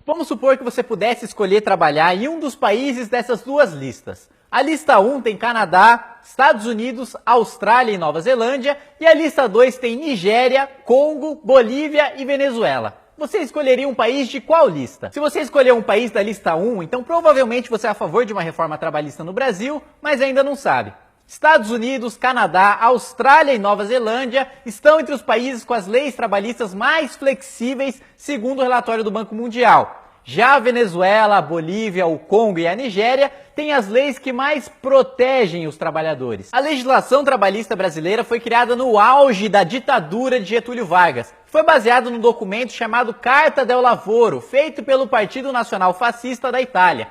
Vamos supor que você pudesse escolher trabalhar em um dos países dessas duas listas. A lista 1 tem Canadá, Estados Unidos, Austrália e Nova Zelândia, e a lista 2 tem Nigéria, Congo, Bolívia e Venezuela. Você escolheria um país de qual lista? Se você escolher um país da lista 1, então provavelmente você é a favor de uma reforma trabalhista no Brasil, mas ainda não sabe. Estados Unidos, Canadá, Austrália e Nova Zelândia estão entre os países com as leis trabalhistas mais flexíveis, segundo o relatório do Banco Mundial. Já a Venezuela, a Bolívia, o Congo e a Nigéria têm as leis que mais protegem os trabalhadores. A legislação trabalhista brasileira foi criada no auge da ditadura de Getúlio Vargas. Foi baseado num documento chamado Carta del Lavoro, feito pelo Partido Nacional Fascista da Itália.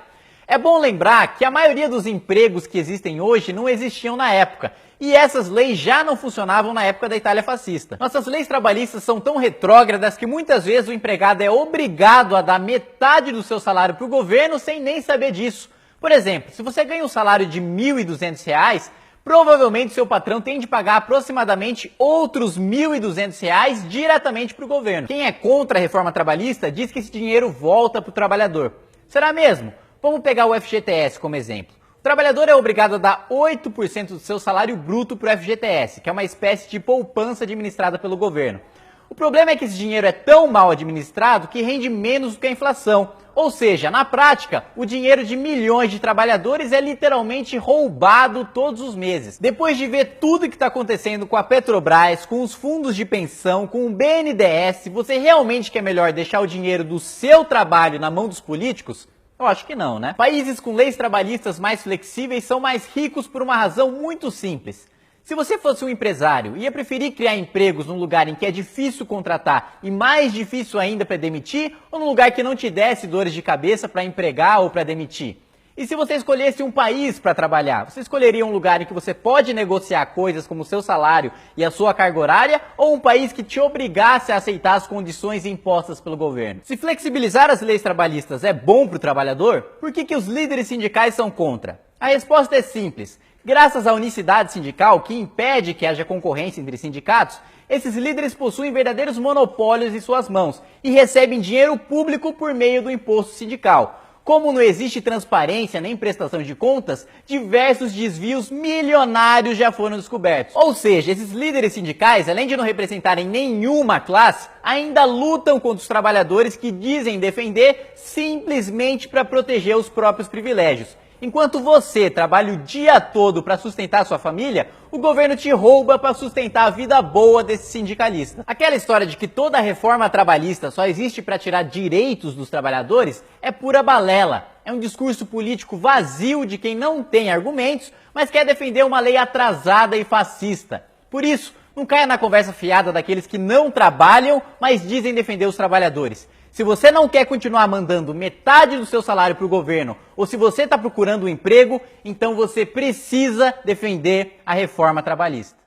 É bom lembrar que a maioria dos empregos que existem hoje não existiam na época, e essas leis já não funcionavam na época da Itália fascista. Nossas leis trabalhistas são tão retrógradas que muitas vezes o empregado é obrigado a dar metade do seu salário para o governo sem nem saber disso. Por exemplo, se você ganha um salário de R$ 1.200, provavelmente seu patrão tem de pagar aproximadamente outros R$ 1.200 diretamente para o governo. Quem é contra a reforma trabalhista diz que esse dinheiro volta para o trabalhador. Será mesmo? Vamos pegar o FGTS como exemplo. O trabalhador é obrigado a dar 8% do seu salário bruto para o FGTS, que é uma espécie de poupança administrada pelo governo. O problema é que esse dinheiro é tão mal administrado que rende menos do que a inflação. Ou seja, na prática, o dinheiro de milhões de trabalhadores é literalmente roubado todos os meses. Depois de ver tudo que está acontecendo com a Petrobras, com os fundos de pensão, com o BNDES, você realmente quer melhor deixar o dinheiro do seu trabalho na mão dos políticos? Eu acho que não, né? Países com leis trabalhistas mais flexíveis são mais ricos por uma razão muito simples. Se você fosse um empresário, ia preferir criar empregos num lugar em que é difícil contratar e mais difícil ainda para demitir, ou num lugar que não te desse dores de cabeça para empregar ou para demitir? E se você escolhesse um país para trabalhar, você escolheria um lugar em que você pode negociar coisas como o seu salário e a sua carga horária, ou um país que te obrigasse a aceitar as condições impostas pelo governo? Se flexibilizar as leis trabalhistas é bom para o trabalhador, por que os líderes sindicais são contra? A resposta é simples. Graças à unicidade sindical, que impede que haja concorrência entre sindicatos, esses líderes possuem verdadeiros monopólios em suas mãos e recebem dinheiro público por meio do imposto sindical. Como não existe transparência nem prestação de contas, diversos desvios milionários já foram descobertos. Ou seja, esses líderes sindicais, além de não representarem nenhuma classe, ainda lutam contra os trabalhadores que dizem defender simplesmente para proteger os próprios privilégios. Enquanto você trabalha o dia todo para sustentar sua família, o governo te rouba para sustentar a vida boa desse sindicalista. Aquela história de que toda reforma trabalhista só existe para tirar direitos dos trabalhadores é pura balela. É um discurso político vazio de quem não tem argumentos, mas quer defender uma lei atrasada e fascista. Por isso, não caia na conversa fiada daqueles que não trabalham, mas dizem defender os trabalhadores. Se você não quer continuar mandando metade do seu salário para o governo, ou se você está procurando um emprego, então você precisa defender a reforma trabalhista.